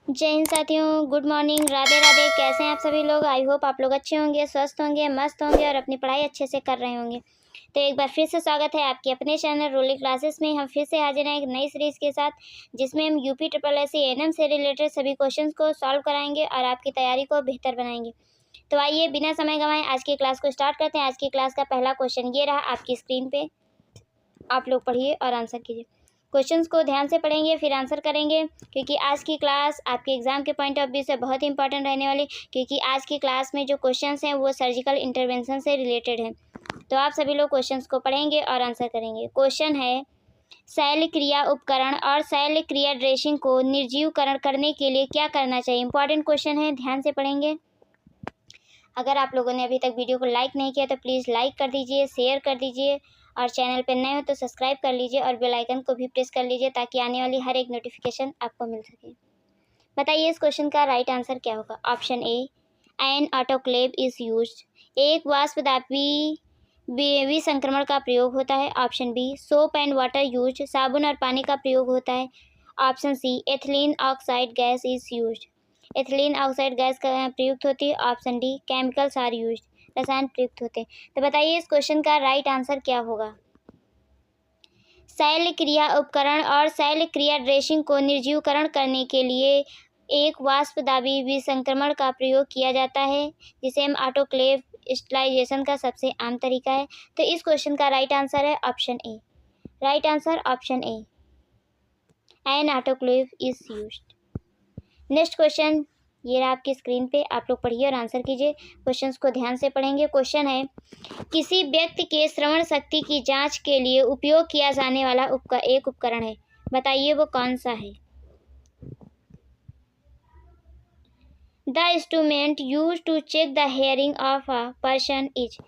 जय हिंद साथियों, good morning, Radhe Radhe. कैसे हैं आप सभी लोग? आई होप आप लोग अच्छे होंगे, स्वस्थ होंगे, मस्त होंगे और अपनी पढ़ाई अच्छे से कर रहे होंगे। तो एक बार फिर से स्वागत है आपके अपने चैनल रोली क्लासेस में। हम फिर से हाजिर हैं एक नई सीरीज़ के साथ, जिसमें हम यूपी ट्रिपल एस एएनएम से रिलेटेड सभी क्वेश्चंस को सॉल्व कराएंगे और आपकी तैयारी को बेहतर बनाएंगे। तो आइए बिना समय गंवाए आज की क्लास को स्टार्ट करते हैं। आज की क्लास का पहला क्वेश्चन ये रहा आपकी स्क्रीन पे, आप लोग पढ़िए और आंसर कीजिए। क्वेश्चंस को ध्यान से पढ़ेंगे फिर आंसर करेंगे, क्योंकि आज की क्लास आपके एग्जाम के पॉइंट ऑफ व्यू से बहुत इंपॉर्टेंट रहने वाली, क्योंकि आज की क्लास में जो क्वेश्चंस हैं वो सर्जिकल इंटरवेंशन से रिलेटेड हैं। तो आप सभी लोग क्वेश्चंस को पढ़ेंगे और आंसर करेंगे। क्वेश्चन है, शैल क्रिया उपकरण और शैल क्रिया ड्रेसिंग को निर्जीवकरण करने के लिए क्या करना चाहिए। इंपॉर्टेंट क्वेश्चन है, ध्यान से पढ़ेंगे। अगर आप लोगों ने अभी तक वीडियो को लाइक नहीं किया तो प्लीज़ लाइक कर दीजिए, शेयर कर दीजिए और चैनल पर नए हो तो सब्सक्राइब कर लीजिए और बेल आइकन को भी प्रेस कर लीजिए, ताकि आने वाली हर एक नोटिफिकेशन आपको मिल सके। बताइए इस क्वेश्चन का राइट आंसर क्या होगा। Option A, an autoclave is used. एक वाष्पदापी विसंक्रमण का प्रयोग होता है। Option B, soap and water used. साबुन और पानी का प्रयोग होता है। Option C, ethylene oxide gas is used. Ethylene oxide gas का प्रयुक्त होती है। Option D, chemicals are used. रसायन प्रयुक्त होते हैं। तो बताइए इस क्वेश्चन का राइट आंसर क्या होगा। शैल क्रिया उपकरण और शैल क्रिया ड्रेसिंग को निर्जीवकरण करने के लिए एक वाष्पदाबी विसंक्रमण का प्रयोग किया जाता है, जिसे हम ऑटोक्लेव स्टरलाइजेशन का सबसे आम तरीका है। तो इस क्वेश्चन का राइट आंसर है option A. Right answer option A, an autoclave is used. Next question ये रहा आपकी स्क्रीन पे, आप लोग पढ़िए और आंसर कीजिए। क्वेश्चंस को ध्यान से पढ़ेंगे। क्वेश्चन है, किसी व्यक्ति के श्रवण शक्ति की जांच के लिए उपयोग किया जाने वाला एक उपकरण है। बताइए वो कौन सा है। The instrument use to check the hearing of a person is.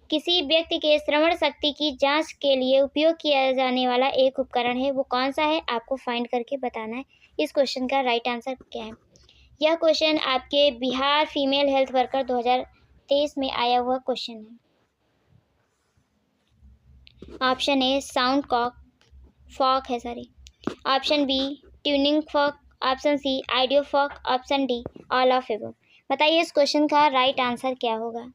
किसी व्यक्ति के श्रवण शक्ति की जांच के लिए उपयोग किया जाने वाला एक उपकरण है, वो कौन सा है आपको फाइंड करके बताना है। इस क्वेश्चन का राइट आंसर क्या है। यह क्वेश्चन आपके बिहार फीमेल हेल्थ वर्कर 2023 में आया हुआ क्वेश्चन है। ऑप्शन ए, साउंड फॉक है sorry. Option B, tuning fork. Option C, audio fork. Option D, all of above. बताइए इस क्वेश्चन का राइट आंसर क्या होगा।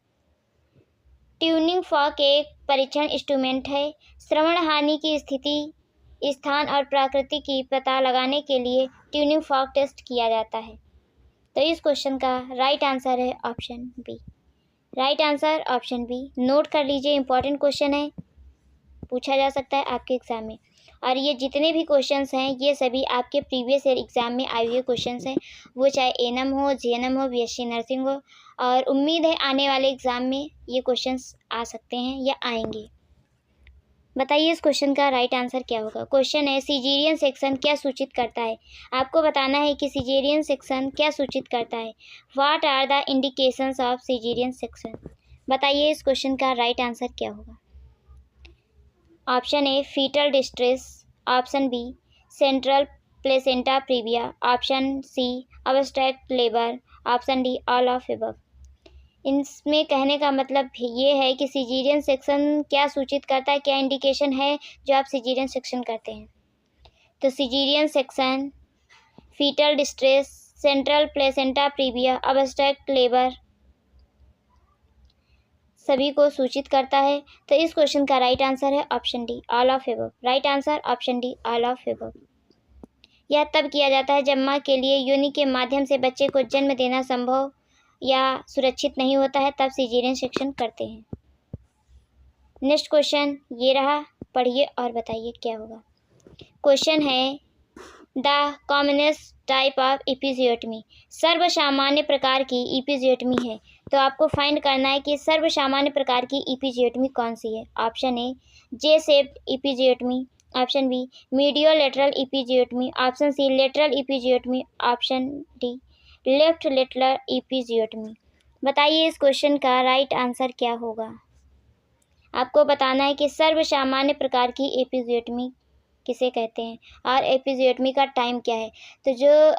ट्यूनिंग फॉक एक परीक्षण इंस्ट्रूमेंट है। श्रवण हानि की स्थिति, स्थान और प्रकृति की पता लगाने के लिए ट्यूनिंग फॉक टेस्ट किया जाता है। तो इस क्वेश्चन का राइट आंसर है option B. Right answer option B. Note कर लीजिए, इंपॉर्टेंट क्वेश्चन है, पूछा जा सकता है आपके एग्जाम में। और ये जितने भी क्वेश्चंस हैं ये सभी आपके प्रीवियस ईयर एग्जाम में आए हुए क्वेश्चंस हैं, वो चाहे एएनएम हो, जीएनएम हो, बीएससी नर्सिंग हो। और उम्मीद है आने वाले एग्जाम में ये क्वेश्चंस आ सकते हैं या आएंगे। बताइए इस क्वेश्चन का राइट आंसर क्या होगा। क्वेश्चन है, सिजेरियन सेक्शन क्या सूचित करता है। आपको बताना है कि सिजेरियन सेक्शन क्या सूचित करता है। What are the indications of caesarean section. बताइए इस क्वेश्चन का राइट आंसर क्या होगा। Option A, fetal distress. Option B, central placenta previa. Option C, abstract labour. Option D, all of above. इसमें कहने का मतलब ये है कि सिजेरियन सेक्शन क्या सूचित करता है, क्या इंडिकेशन है जो आप सिजेरियन सेक्शन करते हैं। तो caesarean section fetal distress, central placenta previa, abstract labour सभी को सूचित करता है। तो इस क्वेश्चन का राइट आंसर है option D, all of above. Right answer option D, all of above. यह तब किया जाता है जब माँ के लिए योनि के माध्यम से बच्चे को जन्म देना संभव या सुरक्षित नहीं होता है, तब सिजेरियन सेक्शन करते हैं। नेक्स्ट क्वेश्चन ये रहा, पढ़िए और बताइए क्या होगा। क्वेश्चन है, the commonest type of episiotomy. सर्वसामान्य प्रकार की एपिजियोटमी है। तो आपको फाइंड करना है कि सर्वसामान्य प्रकार की एपिजियोटमी कौन सी है। Option A, J shaped episiotomy. Option B, medio lateral episiotomy. Option C, lateral episiotomy. Option D, left lateral episiotomy. बताइए इस क्वेश्चन का राइट आंसर क्या होगा। आपको बताना है कि सर्वसामान्य प्रकार की एपिजियोटमी किसे कहते हैं और एपिजियोटमी का टाइम क्या है। तो जो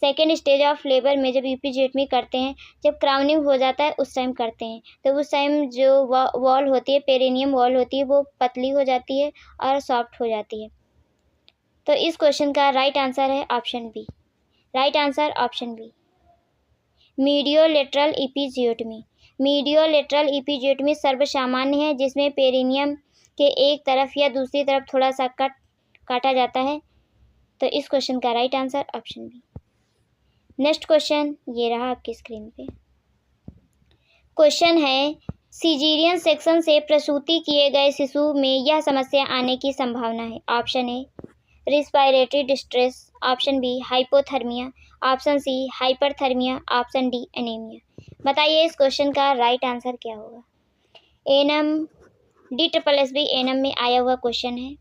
सेकेंड स्टेज ऑफ लेबर में जब एपिजियोटमी करते हैं, जब क्राउनिंग हो जाता है उस टाइम करते हैं। तो उस टाइम जो वॉल होती है, पेरिनियम वॉल होती है, वो पतली हो जाती है और सॉफ्ट हो जाती है। तो इस क्वेश्चन का राइट आंसर है option B. Right answer option B, mediolateral episiotomy. Mediolateral episiotomy सर्वसामान्य है, जिसमें पेरिनियम के एक तरफ या दूसरी तरफ थोड़ा सा काटा जाता है। तो इस क्वेश्चन का right answer option B. Next question ये रहा आपकी स्क्रीन पे। क्वेश्चन है, सीजीरियन सेक्शन से प्रसूति किए गए शिशु में यह समस्या आने की संभावना है। Option A respiratory distress, option B hypothermia, option C hyperthermia, option D anaemia. बताइए इस क्वेश्चन का राइट आंसर क्या होगा। एनम DSSB एनम में आया हुआ क्वेश्चन है।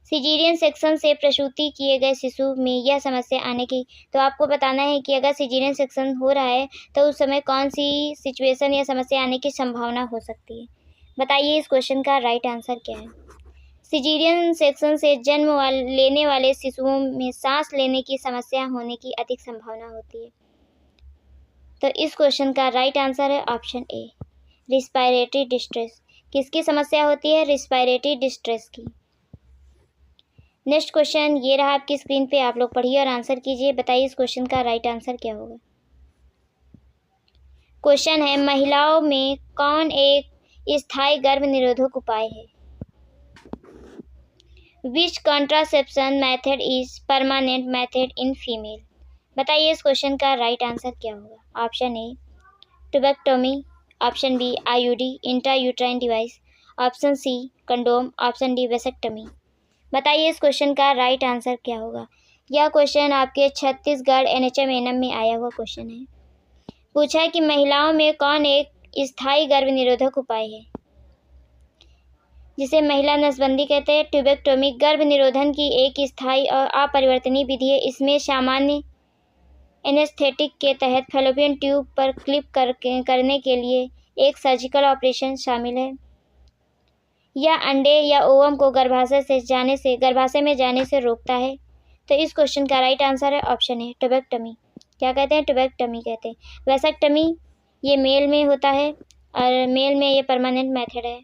सीजीरियन सेक्शन से प्रसूति किए गए शिशु में यह समस्या आने की, तो आपको बताना है कि अगर सीजीरियन सेक्शन हो रहा है तो उस समय कौन सी सिचुएशन या समस्या आने की संभावना हो सकती है। बताइए इस क्वेश्चन का राइट आंसर क्या है। सीजीरियन सेक्शन से जन्म लेने वाले शिशुओं में सांस लेने की समस्या होने की अधिक संभावना होती है। तो इस क्वेश्चन का राइट आंसर है ऑप्शन ए, रिस्पायरेटरी डिस्ट्रेस। किसकी समस्या होती है? रिस्पायरेटरी डिस्ट्रेस की। नेक्स्ट क्वेश्चन ये रहा आपकी स्क्रीन पे, आप लोग पढ़िए और आंसर कीजिए। बताइए इस क्वेश्चन का राइट आंसर क्या होगा। क्वेश्चन है, महिलाओं में कौन एक स्थायी गर्भ निरोधक उपाय है? Which contraception method is permanent method in female? बताइए इस क्वेश्चन का राइट आंसर क्या होगा। Option A tubectomy, option B IUD intrauterine device, option C condom, option D vasectomy. बताइए इस क्वेश्चन का राइट आंसर क्या होगा। यह क्वेश्चन आपके छत्तीसगढ़ NHM एनम में आया हुआ क्वेश्चन है। पूछा है कि महिलाओं में कौन एक स्थायी गर्भ निरोधक उपाय है, जिसे महिला नसबंदी कहते हैं। ट्यूबेक्टोमी गर्भ निरोधन की एक स्थायी और अपरिवर्तनीय विधि है। इसमें सामान्य एनेस्थेटिक के तहत फैलोपियन ट्यूब पर क्लिप करने के लिए एक सर्जिकल ऑपरेशन शामिल है। यह अंडे या ओवम को गर्भाशय में जाने से रोकता है। तो इस क्वेश्चन का राइट आंसर है ऑप्शन है ट्यूबेक्टमी। क्या कहते हैं? ट्यूबेक्टमी कहते हैं। वेसेक्टमी ये मेल में होता है और मेल में ये परमानेंट मेथड है।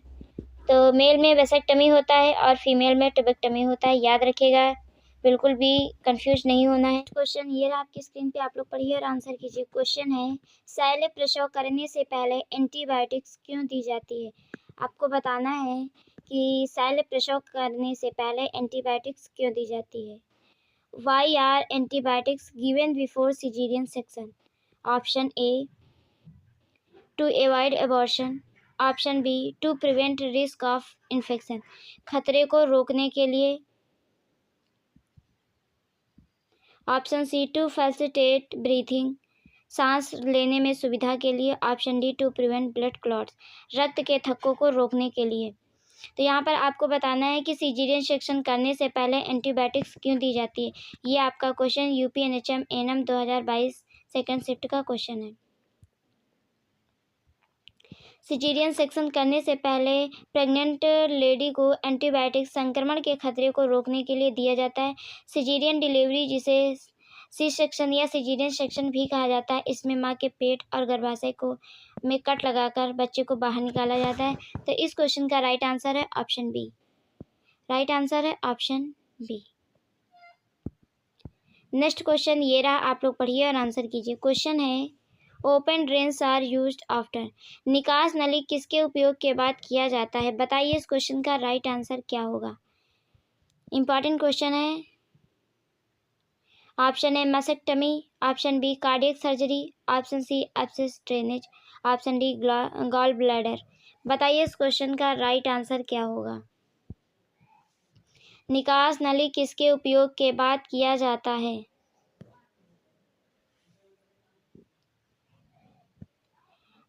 तो मेल में वेसेक्टमी होता है और फीमेल में ट्यूबेक्टमी होता है। याद रखिएगा, बिल्कुल भी कंफ्यूज नहीं होना है। क्वेश्चन ये रहा आपकी स्क्रीन पे, आप लोग पढ़िए और आंसर कीजिए। क्वेश्चन है, शैल्य प्रसव करने से पहले एंटीबायोटिक्स क्यों दी जाती है? आपको बताना है कि शैल्य प्रसव करने से पहले एंटीबायोटिक्स क्यों दी जाती है। Why are antibiotics given before caesarean section? Option A to avoid abortion, option B to prevent risk of infection, खतरे को रोकने के लिए, option C to facilitate breathing, सांस लेने में सुविधा के लिए, option D to prevent blood clots, रक्त के थक्कों को रोकने के लिए। तो यहाँ पर आपको बताना है कि सीजेरियन सेक्शन करने से पहले एंटीबायोटिक्स क्यों दी जाती है। ये आपका question UP NHM annum 2022 second shift का क्वेश्चन है। सिजेरियन सेक्शन करने से पहले प्रेग्नेंट लेडी को एंटीबायोटिक संक्रमण के खतरे को रोकने के लिए दिया जाता है। सिजेरियन डिलीवरी, जिसे सी सेक्शन या सिजेरियन सेक्शन भी कहा जाता है, इसमें माँ के पेट और गर्भाशय को में कट लगाकर बच्चे को बाहर निकाला जाता है। तो इस क्वेश्चन का राइट आंसर है ऑप्शन बी। राइट आंसर है ऑप्शन बी। नेक्स्ट क्वेश्चन ये रहा, आप लोग पढ़िए और आंसर कीजिए। क्वेश्चन है, open drains are used after, निकास नली किसके उपयोग के बाद किया जाता है? बताइए इस क्वेश्चन का राइट आंसर क्या होगा। इंपॉर्टेंट क्वेश्चन है। Option A mastectomy, option B cardiac surgery, option C abscess drainage, option D gallbladder. बताइए इस क्वेश्चन का राइट आंसर क्या होगा। निकास नली किसके उपयोग के बाद किया जाता है?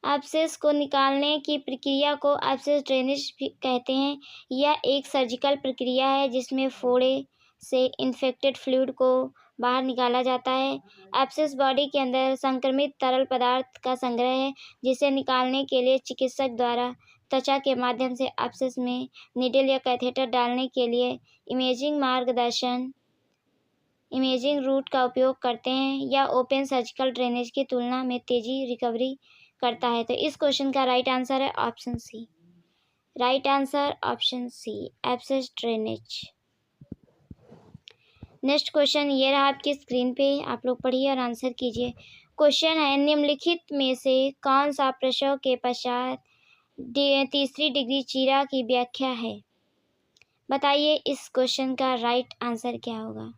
एब्सेस को निकालने की प्रक्रिया को एब्सेस ड्रेनेज कहते हैं। यह एक सर्जिकल प्रक्रिया है जिसमें फोड़े से इन्फेक्टेड फ्लूइड को बाहर निकाला जाता है। एब्सेस बॉडी के अंदर संक्रमित तरल पदार्थ का संग्रह है, जिसे निकालने के लिए चिकित्सक द्वारा त्वचा के माध्यम से एब्सेस में नीडल या कैथेटर डालने के लिए इमेजिंग रूट का उपयोग करते हैं। या ओपन सर्जिकल ड्रेनेज की तुलना में तेजी रिकवरी करता है। तो इस क्वेश्चन का राइट आंसर है option C. Right answer option C, abscess drainage. Next question ये रहा आपकी स्क्रीन पे, आप लोग पढ़िए और आंसर कीजिए। क्वेश्चन है, निम्नलिखित में से कौन सा प्रसव के पश्चात तीसरी डिग्री चीरा की व्याख्या है? बताइए इस क्वेश्चन का राइट आंसर क्या होगा।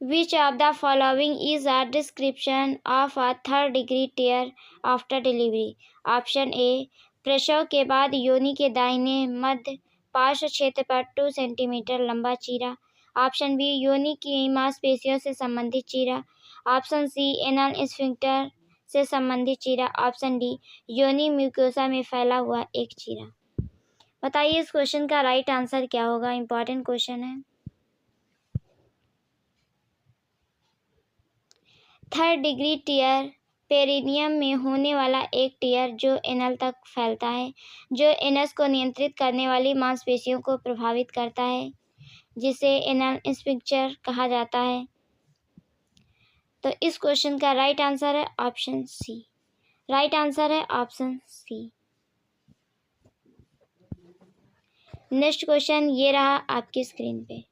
Which of the following is a description of a third degree tear after delivery? Option A, प्रसव के बाद योनि के दाहिने मध्य पार्श्व क्षेत्र पर 2 सेंटीमीटर लंबा चीरा। ऑप्शन बी, योनि की मांसपेशियों से संबंधित चीरा। ऑप्शन सी, एनल स्फिंक्टर से संबंधित चीरा। ऑप्शन डी, योनि म्यूकोसा में फैला हुआ एक चीरा। बताइए इस क्वेश्चन का राइट आंसर क्या होगा। इंपॉर्टेंट क्वेश्चन है। थर्ड डिग्री टीयर पेरिनियम में होने वाला एक टीयर जो एनल तक फैलता है, जो एनस को नियंत्रित करने वाली मांसपेशियों को प्रभावित करता है, जिसे एनल स्फिंक्टर कहा जाता है। तो इस क्वेश्चन का राइट आंसर है ऑप्शन सी। राइट आंसर है ऑप्शन सी। नेक्स्ट क्वेश्चन ये रहा आपकी स्क्रीन पे।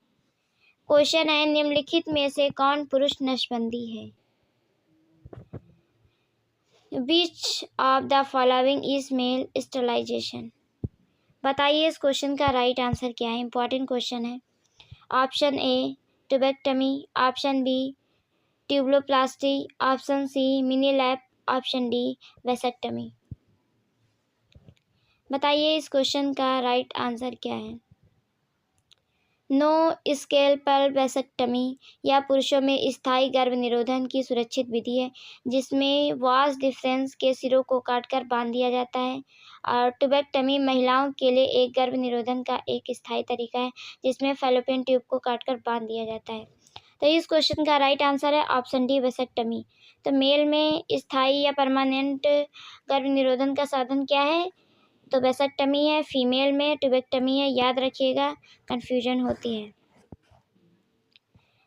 क्वेश्चन है, निम्नलिखित में से कौन पुरुष नसबंदी है? Which of the following is male sterilization? बताइए इस क्वेश्चन का राइट आंसर क्या है। इंपॉर्टेंट क्वेश्चन है। Option A, tubectomy. Option B, tuboplasty. Option C, mini lap. Option D, vasectomy. बताइए इस क्वेश्चन का राइट आंसर क्या है। नो स्केलपल वेसेक्टमी या पुरुषों में स्थायी गर्भ निरोधन की सुरक्षित विधि है, जिसमें वास डिफरेंस के सिरों को काटकर बांध दिया जाता है। और ट्यूबेक्टमी महिलाओं के लिए एक गर्भ निरोधन का एक स्थायी तरीका है, जिसमें फैलोपियन ट्यूब को काटकर बांध दिया जाता है। तो इस क्वेश्चन का राइट आंसर है ऑप्शन डी, वेसेक्टमी। तो मेल में स्थायी या परमानेंट गर्भ निरोधन का साधन क्या है? तो वेसेक्टमी है। फीमेल में ट्यूबेक्टमी है। याद रखिएगा, कंफ्यूजन होती है।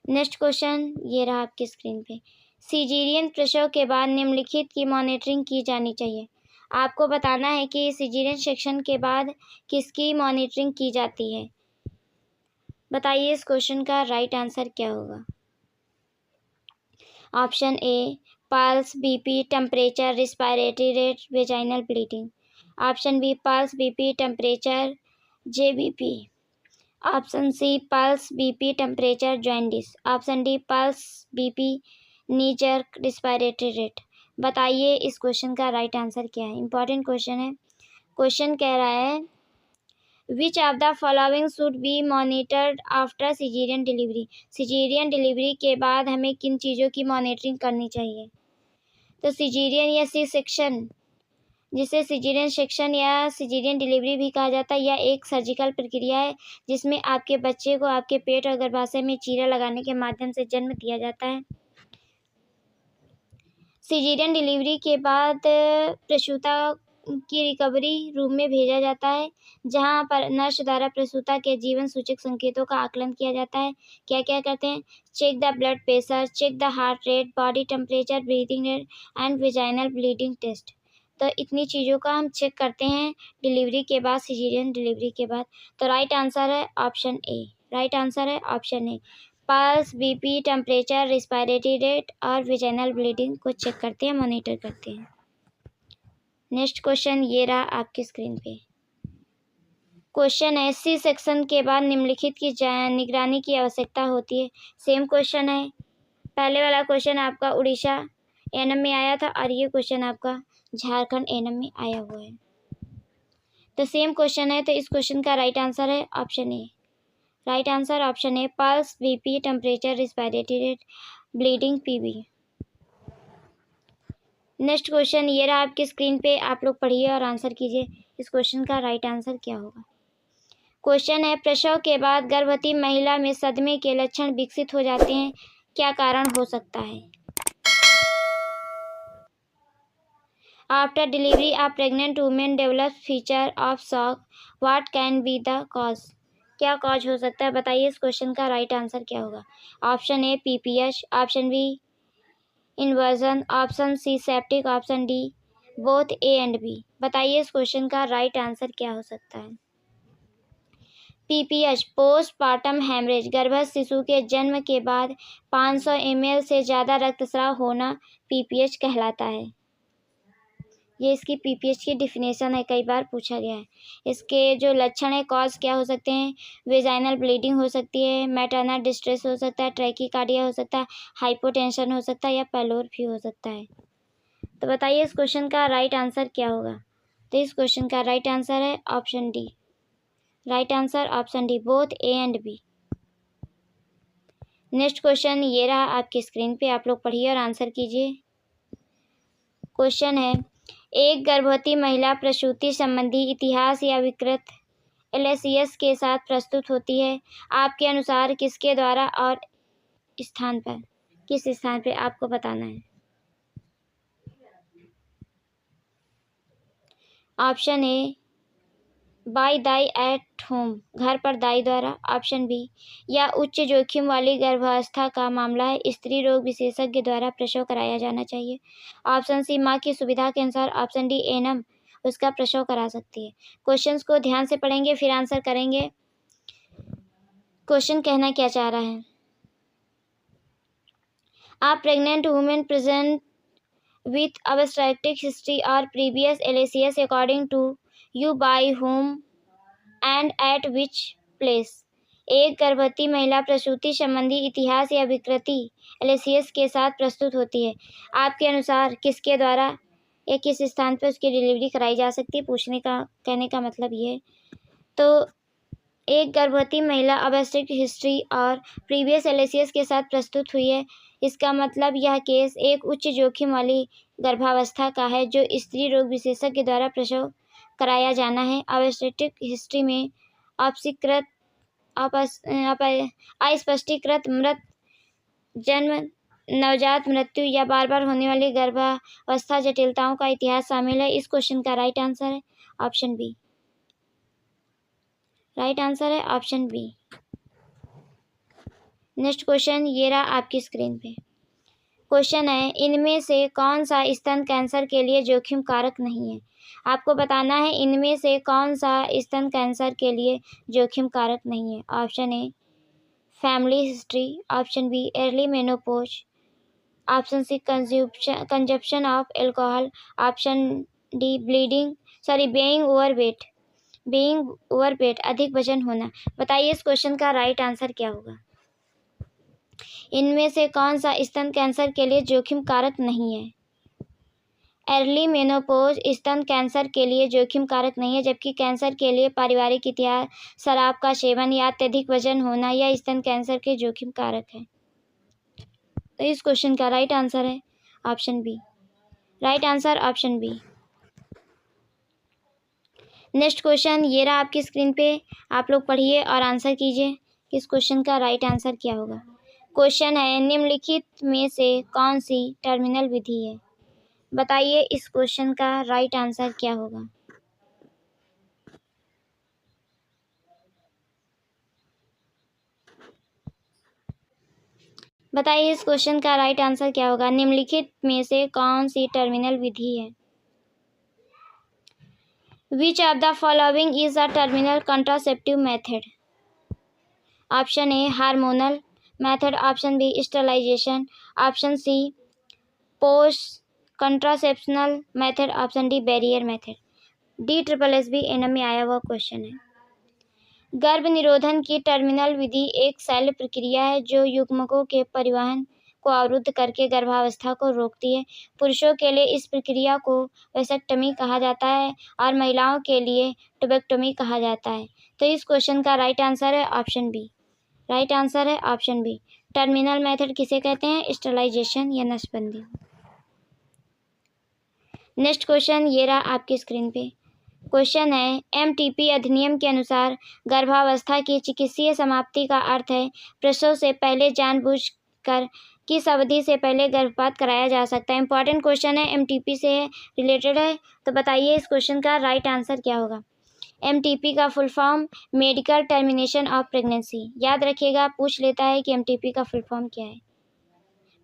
नेक्स्ट क्वेश्चन ये रहा आपकी स्क्रीन पे। सिजेरियन प्रसव के बाद निम्नलिखित की मॉनिटरिंग की जानी चाहिए। आपको बताना है कि सिजेरियन सेक्शन के बाद किसकी मॉनिटरिंग की जाती है। बताइए इस क्वेश्चन का राइट आंसर क्या होगा। Option A, pulse, BP, temperature, respiratory rate, vaginal bleeding. Option B, pulse, BP, temperature, JBP. Option C, pulse, BP, temperature, jaundice. Option D, pulse, BP, knee jerk, respiratory rate. बताइए इस question का right answer क्या है। Important question है। Question कह रहा है, which of the following should be monitored after caesarean delivery? Caesarean delivery के बाद हमें किन चीज़ों की मॉनिटरिंग करनी चाहिए? तो सिजेरियन या सी सेक्शन, जिसे सिजेरियन सेक्शन या सिजेरियन डिलीवरी भी कहा जाता है, यह एक सर्जिकल प्रक्रिया है जिसमें आपके बच्चे को आपके पेट और गर्भाशय में चीरा लगाने के माध्यम से जन्म दिया जाता है। सिजेरियन डिलीवरी के बाद प्रसूता की रिकवरी रूम में भेजा जाता है, जहां पर नर्स द्वारा प्रसूता के जीवन सूचक संकेतों का आकलन किया जाता है। क्या क्या करते हैं? Check the blood pressure, check the heart rate, body temperature, breathing rate and vaginal bleeding test. तो इतनी चीज़ों का हम चेक करते हैं डिलीवरी के बाद, सिजेरियन डिलीवरी के बाद। तो राइट आंसर है ऑप्शन ए। राइट आंसर है option A. Pulse, BP, temperature, respiratory rate और वेजाइनल ब्लीडिंग को चेक करते हैं, मॉनिटर करते हैं। नेक्स्ट क्वेश्चन ये रहा आपकी स्क्रीन पे। क्वेश्चन है, सी सेक्शन के बाद निम्नलिखित की निगरानी की आवश्यकता होती है। सेम क्वेश्चन है। पहले वाला क्वेश्चन आपका उड़ीसा एएनएम में आया था और ये क्वेश्चन आपका झारखंड एएनएम में आया हुआ है। तो सेम क्वेश्चन है, तो इस क्वेश्चन का राइट आंसर है option A. Right answer option A, pulse, BP, temperature, respiratory rate, bleeding, PB. Next question ये रहा आपकी स्क्रीन पे, आप लोग पढ़िए और आंसर कीजिए इस क्वेश्चन का राइट आंसर क्या होगा। क्वेश्चन है, प्रसव के बाद गर्भवती महिला में सदमे के लक्षण विकसित हो जाते हैं, क्या कारण हो सकता है? After delivery a pregnant women develop feature of shock, what can be the cause? क्या कॉज हो सकता है? बताइए इस क्वेश्चन का राइट आंसर क्या होगा। Option A, PPH. Option B, inversion. Option C, septic. Option D, both A and B. बताइए इस क्वेश्चन का राइट आंसर क्या हो सकता है। PPH पोस्टपार्टम हेमरेज गर्भस्थ शिशु के जन्म के बाद 500 ml से ज़्यादा रक्तस्राव होना PPH कहलाता है। ये इसकी PPH की डिफिनेशन है, कई बार पूछा गया है। इसके जो लक्षण है, कॉज क्या हो सकते हैं? वेजाइनल ब्लीडिंग हो सकती है, मैटरनल डिस्ट्रेस हो सकता है, ट्रैकीकार्डिया हो सकता है, हाइपोटेंशन हो सकता है या पेलोर भी हो सकता है। तो बताइए इस क्वेश्चन का राइट आंसर क्या होगा? तो इस क्वेश्चन का राइट आंसर है option D. Right answer option D, both A and B. Next question ये रहा आपकी स्क्रीन पे, आप लोग पढ़िए और आंसर कीजिए। क्वेश्चन है, एक गर्भवती महिला प्रसूति संबंधी इतिहास या विकृत LACS के साथ प्रस्तुत होती है। आपके अनुसार किसके द्वारा और स्थान पर, किस स्थान पे आपको बताना है। Option A by thy at home, घर पर दाई द्वारा। ऑप्शन बी, या उच्च जोखिम वाली गर्भावस्था का मामला है, स्त्री रोग विशेषज्ञ द्वारा प्रसव कराया जाना चाहिए। ऑप्शन सी, माँ की सुविधा के अनुसार। ऑप्शन डी, एनम उसका प्रसव करा सकती है। क्वेश्चंस को ध्यान से पढ़ेंगे फिर आंसर करेंगे। क्वेश्चन कहना क्या चाह रहा है? A pregnant woman present with obstetric history or previous LACS according to you by whom and at which place। एक गर्भवती महिला प्रसूति संबंधी इतिहास या विकृति LACS के साथ प्रस्तुत होती है। आपके अनुसार किसके द्वारा या किस स्थान पर उसकी डिलीवरी कराई जा सकती है? पूछने का, कहने का मतलब ये है। तो एक गर्भवती महिला ऑब्स्टेट्रिक हिस्ट्री और प्रीवियस LACS के साथ प्रस्तुत हुई है, इसका मतलब यह केस एक उच्च जोखिम वाली गर्भावस्था का है जो स्त्री रोग विशेषज्ञ द्वारा प्रसव कराया जाना है। ऑब्स्टेट्रिक हिस्ट्री में अस्पष्टीकृत मृत जन्म, नवजात मृत्यु या बार बार होने वाली गर्भावस्था जटिलताओं का इतिहास शामिल है। इस क्वेश्चन का राइट आंसर है ऑप्शन बी। राइट आंसर है ऑप्शन बी। नेक्स्ट क्वेश्चन ये रहा आपकी स्क्रीन पे। क्वेश्चन है, इनमें से कौन सा स्तन कैंसर के लिए जोखिम कारक नहीं है? आपको बताना है इनमें से कौन सा स्तन कैंसर के लिए जोखिम कारक नहीं है। Option A family history, option B early menopause, option C consumption of alcohol, option D being overweight अधिक वजन होना। बताइए इस क्वेश्चन का राइट आंसर क्या होगा? इनमें से कौन सा स्तन कैंसर के लिए जोखिम कारक नहीं है? अर्ली मेनोपॉज स्तन कैंसर के लिए जोखिम कारक नहीं है, जबकि कैंसर के लिए पारिवारिक इतिहास, शराब का सेवन या अत्यधिक वजन होना यह स्तन कैंसर के जोखिम कारक है। तो इस क्वेश्चन का राइट आंसर है option B. Right answer option B. Next question ये रहा आपकी स्क्रीन पे, आप लोग पढ़िए और आंसर कीजिए। इस क्वेश्चन का राइट आंसर क्या होगा? क्वेश्चन है, निम्नलिखित में से कौन सी टर्मिनल विधि है? बताइए इस क्वेश्चन का राइट आंसर क्या होगा? बताइए इस क्वेश्चन का राइट आंसर क्या होगा? निम्नलिखित में से कौन सी टर्मिनल विधि है? Which of the following is a terminal contraceptive method? Option A hormonal method, option B sterilisation, option C post contraceptional method, option D barrier method. DSSB ANM में आया हुआ क्वेश्चन है। गर्भ निरोधन की टर्मिनल विधि एक शल्य प्रक्रिया है जो युग्मकों के परिवहन को अवरुद्ध करके गर्भावस्था को रोकती है। पुरुषों के लिए इस प्रक्रिया को वेसेक्टमी कहा जाता है और महिलाओं के लिए ट्यूबेक्टमी कहा जाता है। तो इस क्वेश्चन का राइट आंसर है ऑप्शन बी। राइट आंसर है ऑप्शन बी। टर्मिनल मेथड किसे कहते हैं? स्टरलाइजेशन या नसबंदी। नेक्स्ट क्वेश्चन ये रहा आपकी स्क्रीन पे। क्वेश्चन है, MTP अधिनियम के अनुसार गर्भावस्था की चिकित्सीय समाप्ति का अर्थ है प्रसव से पहले जानबूझकर किस अवधि से पहले गर्भपात कराया जा सकता है। इंपॉर्टेंट क्वेश्चन है, MTP से रिलेटेड है। तो बताइए इस क्वेश्चन का राइट आंसर क्या होगा? MTP का full form medical termination of pregnancy. याद रखिएगा, पूछ लेता है कि MTP का फुल फॉर्म क्या है।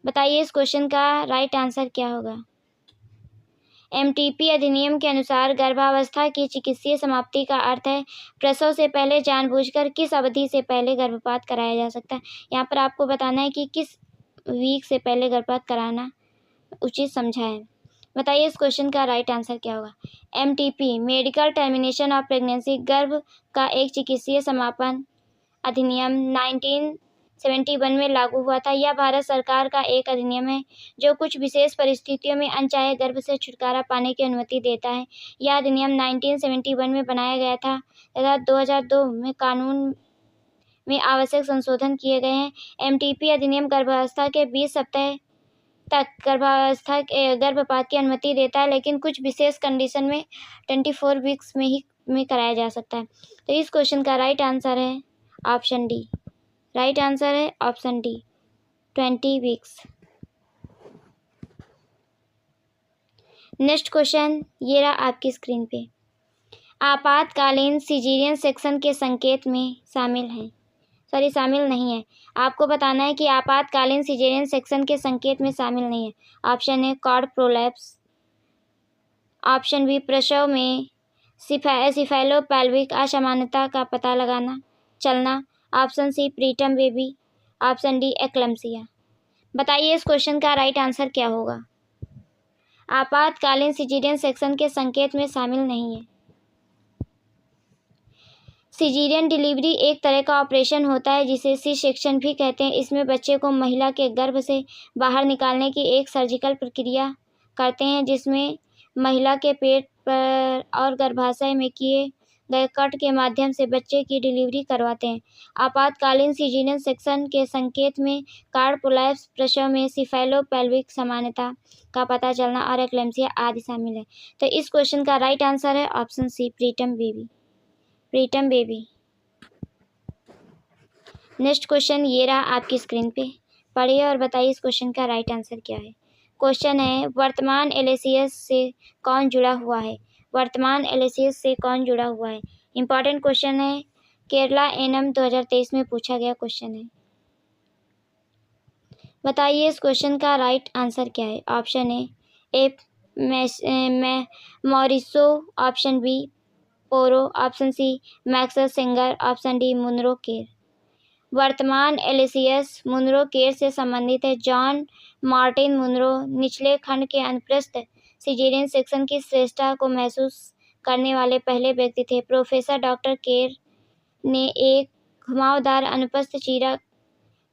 बताइए इस क्वेश्चन का राइट आंसर क्या होगा? एमटीपी अधिनियम के अनुसार गर्भावस्था की चिकित्सीय समाप्ति का अर्थ है प्रसव से पहले जानबूझकर किस अवधि से पहले गर्भपात कराया जा सकता है। यहाँ पर आपको बताना है कि किस वीक से पहले गर्भपात कराना उचित समझा है। बताइए इस क्वेश्चन का राइट आंसर क्या होगा। MTP medical termination of pregnancy गर्भ का एक चिकित्सीय समापन अधिनियम 1971 में लागू हुआ था। यह भारत सरकार का एक अधिनियम है जो कुछ विशेष परिस्थितियों में अनचाहे गर्भ से छुटकारा पाने की अनुमति देता है। यह अधिनियम 1971 में बनाया गया था तथा 2002 में कानून में आवश्यक संशोधन किए गए हैं। एमटीपी अधिनियम गर्भावस्था के 20 सप्ताह तक गर्भपात की अनुमति देता है, लेकिन कुछ विशेष कंडीशन में 24 वीक्स में कराया जा सकता है। तो इस क्वेश्चन का राइट आंसर है ऑप्शन डी। राइट आंसर है option D 20 weeks. Next question ये रहा आपकी स्क्रीन पे। आपातकालीन सिजेरियन सेक्शन के संकेत में शामिल नहीं है। आपको बताना है कि आपातकालीन सिजेरियन सेक्शन के संकेत में शामिल नहीं है। Option A cord prolapse, option B प्रसव में सिफेलोपेल्विक असमानता का पता चलना, option C preterm baby, option D eclampsia. बताइए इस क्वेश्चन का राइट आंसर क्या होगा। आपातकालीन सिजेरियन सेक्शन के संकेत में शामिल नहीं है। सिजेरियन डिलीवरी एक तरह का ऑपरेशन होता है जिसे सी सेक्शन भी कहते हैं। इसमें बच्चे को महिला के गर्भ से बाहर निकालने की एक सर्जिकल प्रक्रिया करते हैं, जिसमें महिला के पेट पर और गर्भाशय में किए गए कट के माध्यम से बच्चे की डिलीवरी करवाते हैं। आपातकालीन सिजेरियन सेक्शन के संकेत में कॉर्ड प्रोलैप्स, प्रसव में सिफेलोपेल्विक समानता का पता चलना और एक्लेम्सिया आदि शामिल है। तो इस क्वेश्चन का राइट आंसर है option C preterm baby. Next question ये रहा आपकी स्क्रीन पे। पढ़िए और बताइए इस क्वेश्चन का राइट आंसर क्या है। क्वेश्चन है वर्तमान एलएसीएस से कौन जुड़ा हुआ है। वर्तमान एलएसीएस से कौन जुड़ा हुआ है। इंपॉर्टेंट क्वेश्चन है, केरला एनएम 2023 में पूछा गया क्वेश्चन है। बताइए इस क्वेश्चन का राइट आंसर क्या है। Option A Morrison, option B Porro, option C Max Sanger, option D Munro Kerr. वर्तमान एलएसीएस मुनरो केर से संबंधित है। जॉन मार्टिन मुनरो निचले खंड के अनुप्रस्थ सिजेरियन सेक्शन की श्रेष्ठता को महसूस करने वाले पहले व्यक्ति थे। प्रोफेसर डॉक्टर केर ने एक घुमावदार अनुप्रस्थ चीरा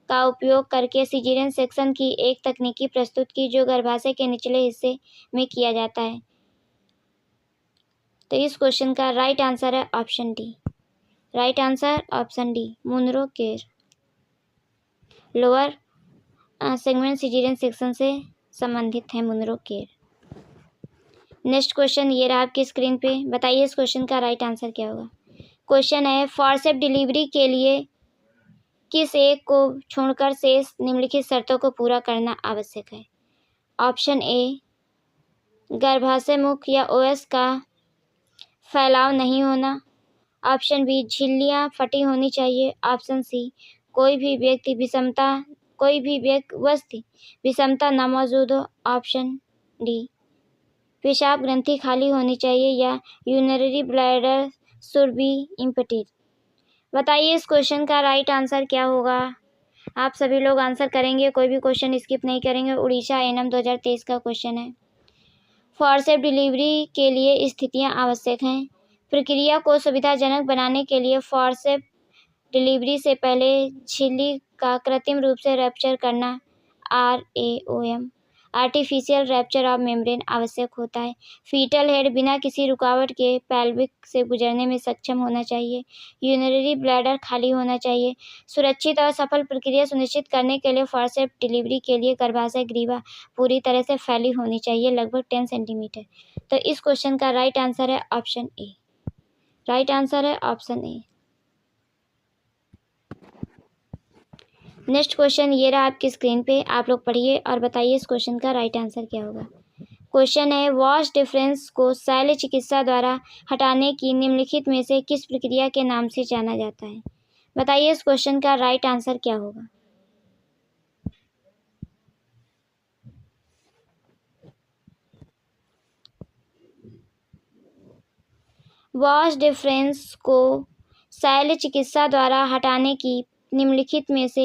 का उपयोग करके सिजेरियन सेक्शन की एक तकनीकी प्रस्तुत की जो गर्भाशय के निचले हिस्से में किया जाता है। तो इस क्वेश्चन का राइट आंसर है option D. Right answer option D Munro Kerr lower segment caesarean section से संबंधित है मुनरो केर। नेक्स्ट क्वेश्चन ये रहा आपकी स्क्रीन पे। बताइए इस क्वेश्चन का राइट आंसर क्या होगा। क्वेश्चन है फॉरसेप्स डिलीवरी के लिए किस एक को छोड़कर शेष निम्नलिखित शर्तों को पूरा करना आवश्यक है। ऑप्शन ए गर्भाशय मुख या ओएस का फैलाव नहीं होना, ऑप्शन बी झिल्लियाँ फटी होनी चाहिए, ऑप्शन सी कोई भी विषमता न मौजूद हो, ऑप्शन डी पेशाब ग्रंथि खाली होनी चाहिए या यूरिनरी ब्लैडर शुड बी इम्पटीड। बताइए इस क्वेश्चन का राइट आंसर क्या होगा। आप सभी लोग आंसर करेंगे, कोई भी क्वेश्चन स्किप नहीं करेंगे। उड़ीसा एनएम 2023 का क्वेश्चन है। फॉरसेप्स डिलीवरी के लिए स्थितियां आवश्यक हैं। प्रक्रिया को सुविधाजनक बनाने के लिए फॉरसेप्स डिलीवरी से पहले झिल्ली का कृत्रिम रूप से रैप्चर करना RAOM artificial rapture of membrane आवश्यक होता है। फीटल हेड बिना किसी रुकावट के पैल्विक से गुजरने में सक्षम होना चाहिए। यूरिनरी ब्लैडर खाली होना चाहिए। सुरक्षित और सफल प्रक्रिया सुनिश्चित करने के लिए फॉरसेप्स डिलीवरी के लिए गर्भाशय ग्रीवा पूरी तरह से फैली होनी चाहिए, लगभग 10 सेंटीमीटर। तो इस क्वेश्चन का राइट आंसर है ऑप्शन ए। राइट आंसर है ऑप्शन ए। नेक्स्ट क्वेश्चन ये रहा आपकी स्क्रीन पे। आप लोग पढ़िए और बताइए इस क्वेश्चन का राइट आंसर क्या होगा। क्वेश्चन है वॉश डिफरेंस को शल्य चिकित्सा द्वारा हटाने की निम्नलिखित में से किस प्रक्रिया के नाम से जाना जाता है। बताइए इस क्वेश्चन का राइट आंसर क्या होगा। वॉश डिफरेंस को शल्य चिकित्सा द्वारा हटाने की निम्नलिखित में से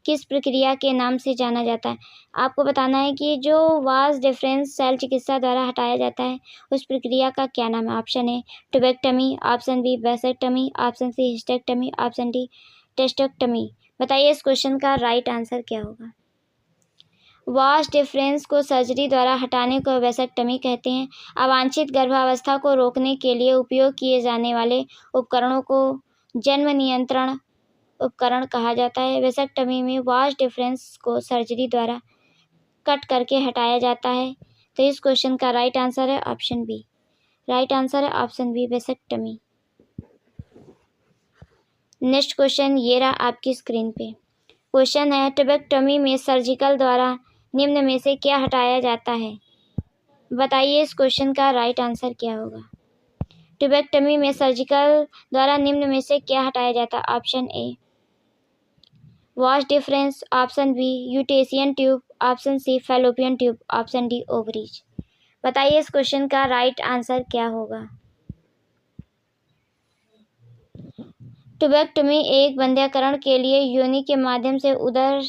किस प्रक्रिया के नाम से जाना जाता है। आपको बताना है कि जो वास डिफरेंस शल्य चिकित्सा द्वारा हटाया जाता है उस प्रक्रिया का क्या नाम है। Option A tubectomy, option B vasectomy, option C hysterectomy, option D testectomy. बताइए इस क्वेश्चन का राइट आंसर क्या होगा। वास डिफरेंस को सर्जरी द्वारा हटाने को वेसेक्टमी कहते हैं। अवांछित गर्भावस्था को रोकने के लिए उपयोग किए जाने वाले उपकरणों को जन्म नियंत्रण उपकरण कहा जाता है। वेसेक्टमी में वास डिफरेंस को सर्जरी द्वारा कट करके हटाया जाता है। तो इस क्वेश्चन का राइट आंसर है ऑप्शन बी। राइट आंसर है option B vasectomy. Next question ये रहा आपकी स्क्रीन पे। क्वेश्चन है ट्यूबेक्टमी में सर्जिकल द्वारा निम्न में से क्या हटाया जाता है। बताइए इस क्वेश्चन का राइट आंसर क्या होगा। ट्यूबेक्टमी में सर्जिकल द्वारा निम्न में से क्या हटाया जाता है। Option A vas deferens, option B Eustachian tube, option C fallopian tube, option D ovaries. बताइए इस क्वेश्चन का राइट आंसर क्या होगा। ट्यूबेक्टमी एक बंध्याकरण के लिए योनि के माध्यम से उदर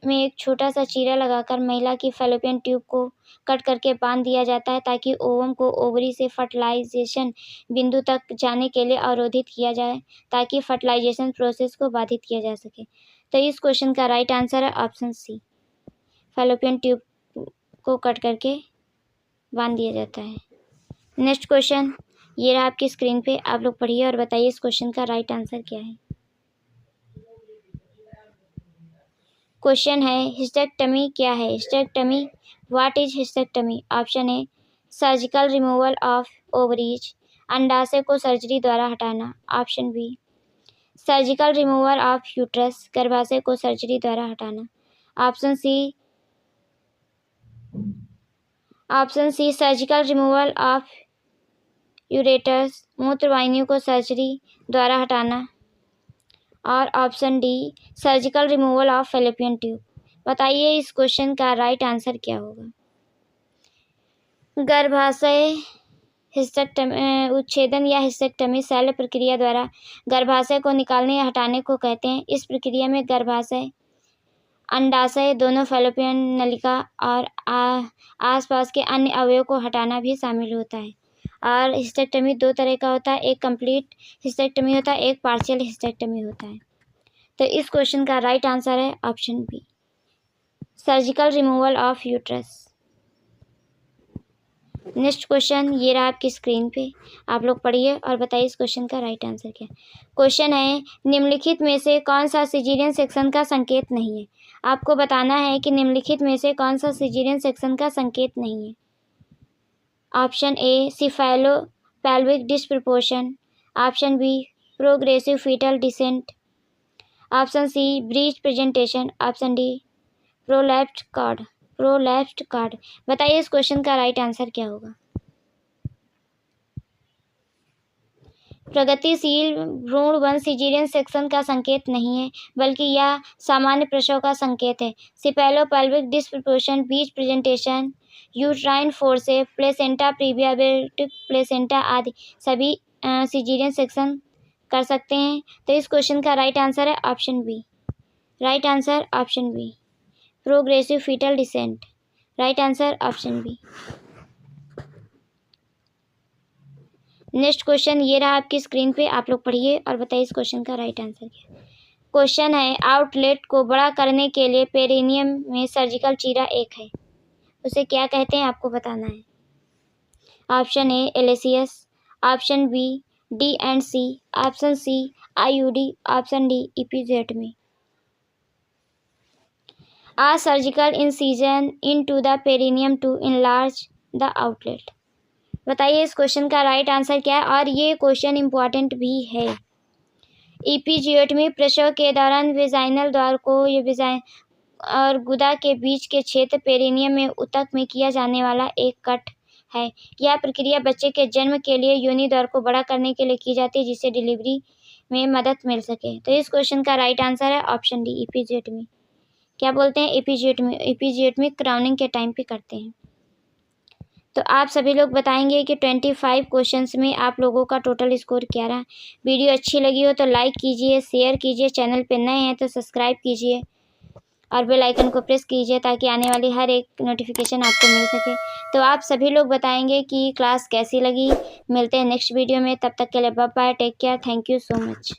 में एक छोटा सा चीरा लगाकर महिला की फैलोपियन ट्यूब को कट करके बांध दिया जाता है ताकि ओवम को ओवरी से फर्टिलाइजेशन बिंदु तक जाने के लिए अवरोधित किया जाए ताकि फर्टिलाइजेशन प्रोसेस को बाधित किया जा सके। तो इस क्वेश्चन का राइट आंसर है ऑप्शन सी, फैलोपियन ट्यूब को कट करके बांध दिया जाता है। नेक्स्ट क्वेश्चन ये रहा आपकी स्क्रीन पे, आप लोग पढ़िए और बताइए इस क्वेश्चन का राइट आंसर क्या है। क्वेश्चन है हिस्टेक्टमी क्या है। Hysterectomy, what is hysterectomy. Option A surgical removal of ovaries, अंडाशय को सर्जरी द्वारा हटाना। Option B surgical removal of uterus, गर्भाशय को सर्जरी द्वारा हटाना। Option C surgical removal of ureters, मूत्रवाहिनियों को सर्जरी द्वारा हटाना। और option D surgical removal of fallopian tube. बताइए इस क्वेश्चन का राइट आंसर क्या होगा। गर्भाशय हिस्टेक्टमी उच्छेदन या हिस्टेक्टमी शल्य प्रक्रिया द्वारा गर्भाशय को निकालने या हटाने को कहते हैं। इस प्रक्रिया में गर्भाशय, अंडाशय, दोनों फैलोपियन नलिका और आसपास के अन्य अवयवों को हटाना भी शामिल होता है। और हिस्टेक्टमी दो तरह का होता है, एक कंप्लीट हिस्टेक्टमी होता है, एक पार्शियल हिस्टेक्टमी होता है। तो इस क्वेश्चन का राइट आंसर है option B surgical removal of uterus. Next question ये रहा आपकी स्क्रीन पे, आप लोग पढ़िए और बताइए इस क्वेश्चन का राइट आंसर क्या है। क्वेश्चन है निम्नलिखित में से कौन सा सिजेरियन सेक्शन का संकेत नहीं है। आपको बताना है कि निम्नलिखित में से कौन सा सिजेरियन सेक्शन का संकेत नहीं है। Option A cephalopelvic disproportion, option B progressive fetal descent, option C breech presentation, option D prolapsed cord. बताइए इस क्वेश्चन का राइट आंसर क्या होगा। प्रगतिशील भ्रूण वंश सिजेरियन सेक्शन का संकेत नहीं है बल्कि यह सामान्य प्रसव का संकेत है। Cephalopelvic disproportion, breech presentation, uterine forcep, placenta प्रीबियाबेटिक प्लेसेंटा आदि सभी सिजेरियन सेक्शन कर सकते हैं। तो इस क्वेश्चन का राइट आंसर है option B. Right answer option B progressive fetal descent. Right answer option B. Next question ये रहा आपकी स्क्रीन पे, आप लोग पढ़िए और बताइए इस क्वेश्चन का राइट आंसर क्या है। क्वेश्चन है आउटलेट को बड़ा करने के लिए पेरिनियम में सर्जिकल चीरा एक है, उसे क्या कहते हैं आपको बताना है। Option A LSCS, option B D and C, option C IUD, option D episiotomy. A surgical incision into the perineum to enlarge the outlet। बताइए इस क्वेश्चन का राइट आंसर क्या है और ये क्वेश्चन इम्पॉर्टेंट भी है। इपिजियोटमी प्रसव के दौरान वेजाइनल द्वार को और गुदा के बीच के क्षेत्र पेरिनियम में ऊतक में किया जाने वाला एक कट है। यह प्रक्रिया बच्चे के जन्म के लिए योनि द्वार को बड़ा करने के लिए की जाती है जिससे डिलीवरी में मदद मिल सके। तो इस क्वेश्चन का राइट आंसर है ऑप्शन डी इपिजियोटमी। क्या बोलते हैं एपिजियोटमी। एपिजियोटमी क्राउनिंग के टाइम पे करते हैं। तो आप सभी लोग बताएंगे कि 25 क्वेश्चंस में आप लोगों का टोटल स्कोर क्या रहा। वीडियो अच्छी लगी हो तो लाइक कीजिए, शेयर कीजिए, चैनल पे नए हैं तो सब्सक्राइब कीजिए और बेल आइकन को प्रेस कीजिए ताकि आने वाली हर एक नोटिफिकेशन आपको मिल सके। तो आप सभी लोग बताएंगे कि क्लास कैसी लगी। मिलते हैं नेक्स्ट वीडियो में, तब तक के लिए bye bye, take care, thank you so much.